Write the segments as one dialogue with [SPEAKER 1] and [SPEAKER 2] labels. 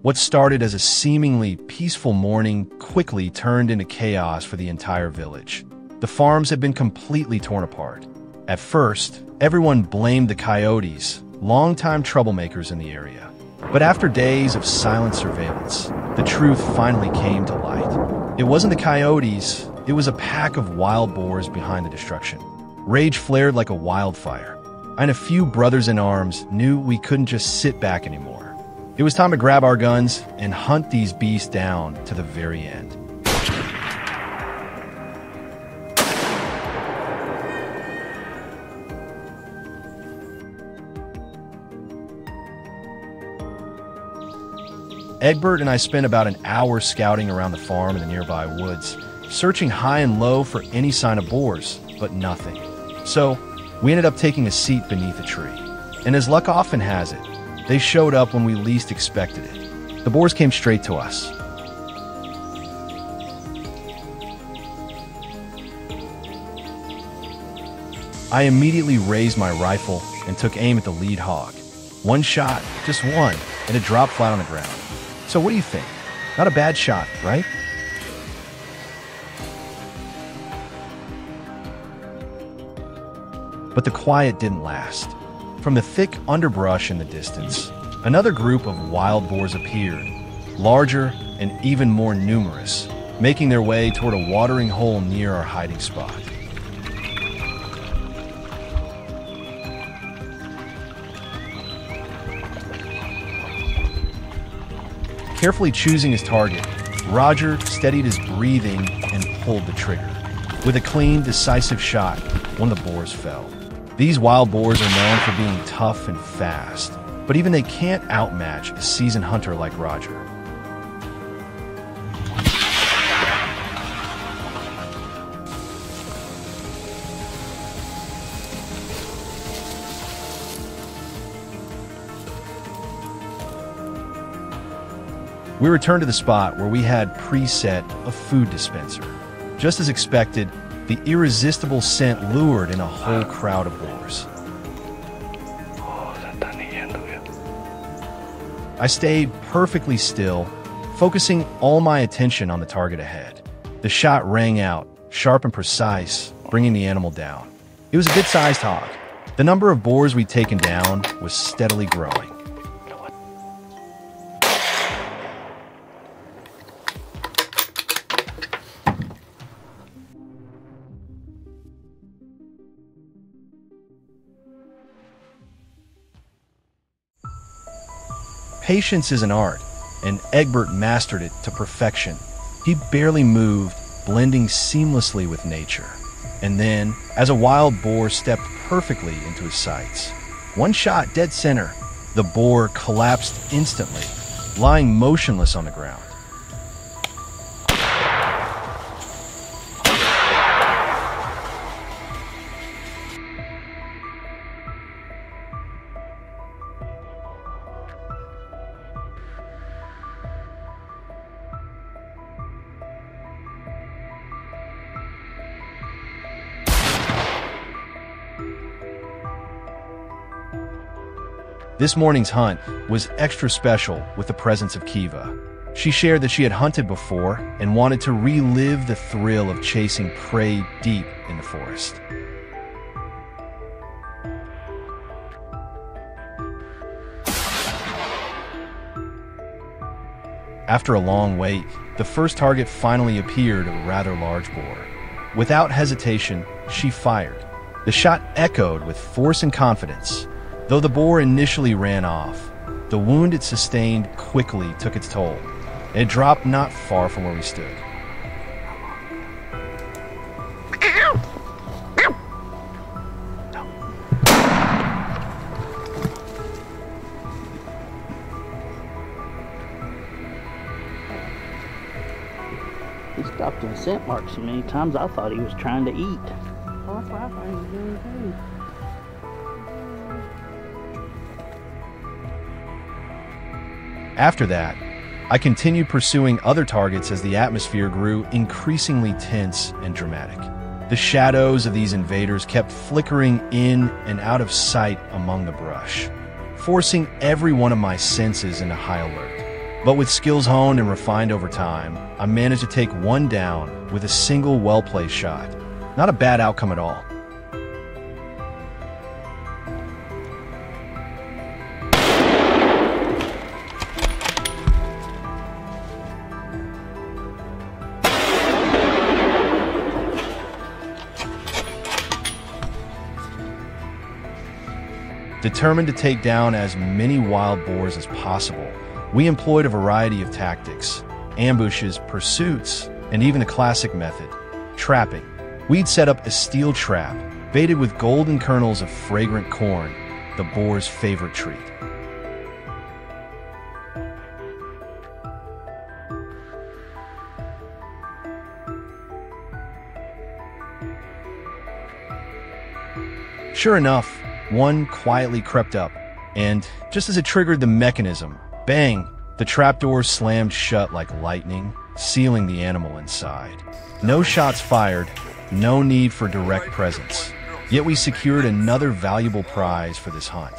[SPEAKER 1] What started as a seemingly peaceful morning quickly turned into chaos for the entire village. The farms had been completely torn apart. At first, everyone blamed the coyotes, longtime troublemakers in the area. But after days of silent surveillance, the truth finally came to light. It wasn't the coyotes, it was a pack of wild boars behind the destruction. Rage flared like a wildfire, and a few brothers-in-arms knew we couldn't just sit back anymore. It was time to grab our guns and hunt these beasts down to the very end. Egbert and I spent about an hour scouting around the farm and the nearby woods, searching high and low for any sign of boars, but nothing. So, we ended up taking a seat beneath a tree. And as luck often has it, they showed up when we least expected it. The boars came straight to us. I immediately raised my rifle and took aim at the lead hog. One shot, just one, and it dropped flat on the ground. So what do you think? Not a bad shot, right? But the quiet didn't last. From the thick underbrush in the distance, another group of wild boars appeared, larger and even more numerous, making their way toward a watering hole near our hiding spot. Carefully choosing his target, Roger steadied his breathing and pulled the trigger. With a clean, decisive shot, one of the boars fell. These wild boars are known for being tough and fast, but even they can't outmatch a seasoned hunter like Roger. We returned to the spot where we had preset a food dispenser. Just as expected, the irresistible scent lured in a whole crowd of boars. I stayed perfectly still, focusing all my attention on the target ahead. The shot rang out, sharp and precise, bringing the animal down. It was a good-sized hog. The number of boars we'd taken down was steadily growing. Patience is an art, and Egbert mastered it to perfection. He barely moved, blending seamlessly with nature. And then, as a wild boar stepped perfectly into his sights, one shot dead center, the boar collapsed instantly, lying motionless on the ground. This morning's hunt was extra special with the presence of Kiva. She shared that she had hunted before and wanted to relive the thrill of chasing prey deep in the forest. After a long wait, the first target finally appeared, a rather large boar. Without hesitation, she fired. The shot echoed with force and confidence. Though the boar initially ran off, the wound it sustained quickly took its toll. It dropped not far from where we stood.
[SPEAKER 2] He stopped in scent marks so many times I thought he was trying to eat.
[SPEAKER 3] Oh, that's what I thought he was doing too.
[SPEAKER 1] After that, I continued pursuing other targets as the atmosphere grew increasingly tense and dramatic. The shadows of these invaders kept flickering in and out of sight among the brush, forcing every one of my senses into high alert. But with skills honed and refined over time, I managed to take one down with a single well-placed shot. Not a bad outcome at all. Determined to take down as many wild boars as possible, we employed a variety of tactics: ambushes, pursuits, and even a classic method, trapping. We'd set up a steel trap, baited with golden kernels of fragrant corn, the boar's favorite treat. Sure enough, one quietly crept up, and just as it triggered the mechanism, bang, the trapdoor slammed shut like lightning, sealing the animal inside. No shots fired, no need for direct presence. Yet we secured another valuable prize for this hunt.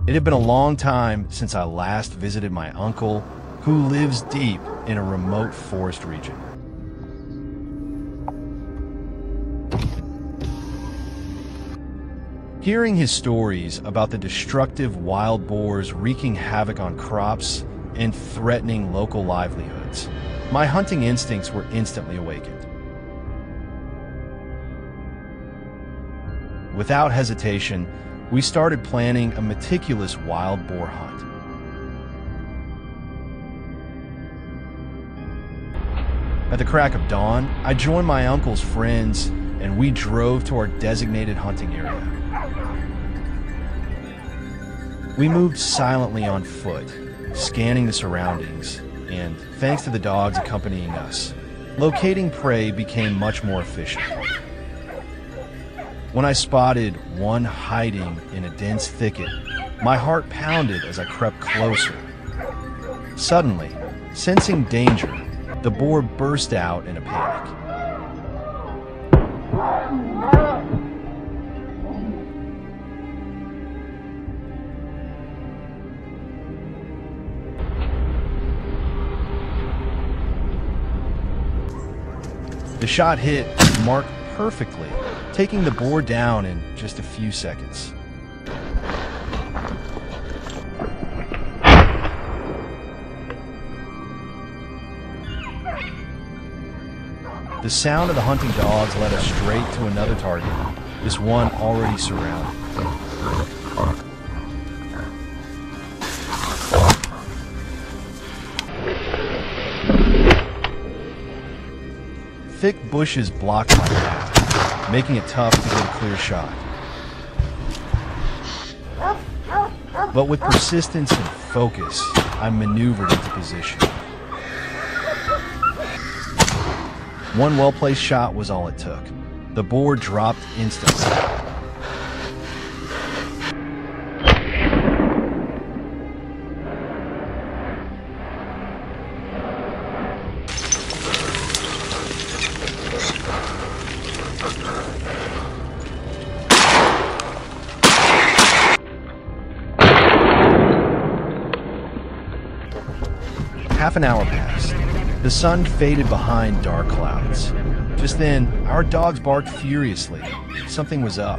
[SPEAKER 1] It had been a long time since I last visited my uncle, who lives deep in a remote forest region. Hearing his stories about the destructive wild boars wreaking havoc on crops and threatening local livelihoods, my hunting instincts were instantly awakened. Without hesitation, we started planning a meticulous wild boar hunt. At the crack of dawn, I joined my uncle's friends and we drove to our designated hunting area. We moved silently on foot, scanning the surroundings, and thanks to the dogs accompanying us, locating prey became much more efficient. When I spotted one hiding in a dense thicket, my heart pounded as I crept closer. Suddenly, sensing danger, the boar burst out in a panic. The shot hit Mark perfectly, taking the boar down in just a few seconds. The sound of the hunting dogs led us straight to another target, this one already surrounded. Thick bushes blocked my path, making it tough to get a clear shot. But with persistence and focus, I maneuvered into position. One well-placed shot was all it took. The boar dropped instantly. Half an hour passed. The sun faded behind dark clouds. Just then, our dogs barked furiously. Something was up.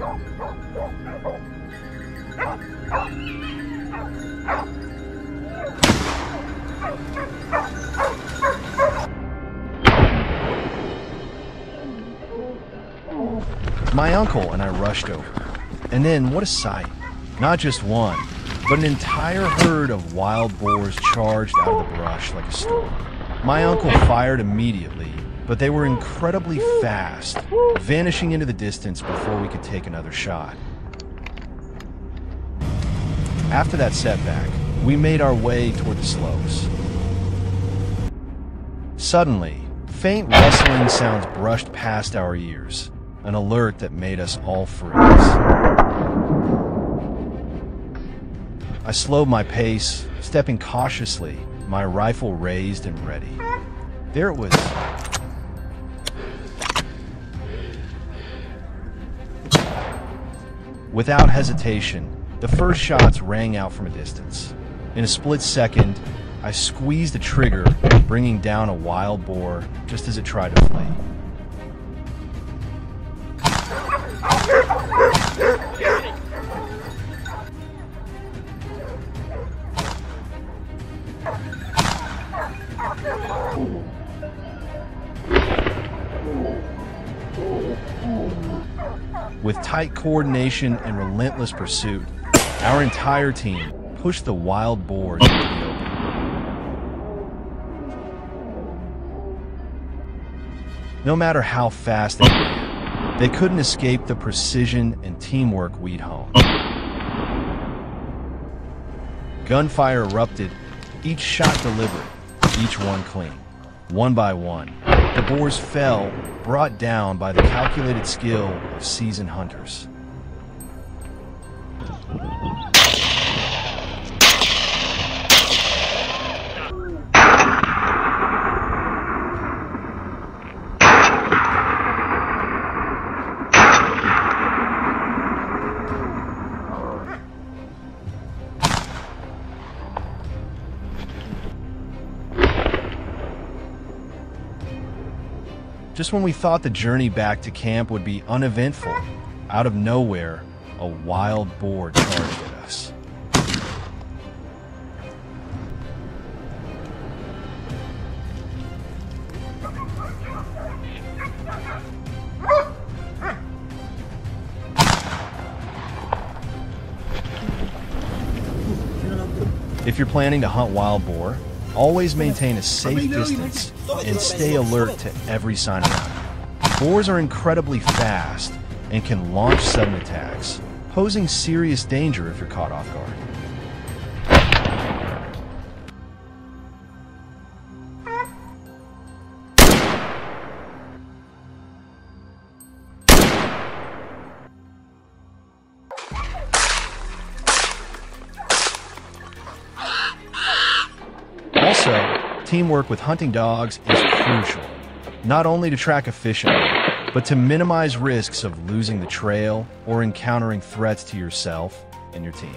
[SPEAKER 1] My uncle and I rushed over. And then, what a sight. Not just one, but an entire herd of wild boars charged out of the brush like a storm. My uncle fired immediately, but they were incredibly fast, vanishing into the distance before we could take another shot. After that setback, we made our way toward the slopes. Suddenly, faint rustling sounds brushed past our ears, an alert that made us all freeze. I slowed my pace, stepping cautiously, my rifle raised and ready. There it was. Without hesitation, the first shots rang out from a distance. In a split second, I squeezed the trigger, bringing down a wild boar just as it tried to flee. With tight coordination and relentless pursuit, our entire team pushed the wild boars into the open. No matter how fast they ran, they couldn't escape the precision and teamwork we'd honed. Gunfire erupted, each shot deliberate, each one clean. One by one, the boars fell, brought down by the calculated skill of seasoned hunters. Just when we thought the journey back to camp would be uneventful, out of nowhere, a wild boar charged at us. If you're planning to hunt wild boar, always maintain a safe distance and stay alert to every sign around you. Boars are incredibly fast and can launch sudden attacks, posing serious danger if you're caught off guard. Also, teamwork with hunting dogs is crucial, not only to track efficiently, but to minimize risks of losing the trail or encountering threats to yourself and your team.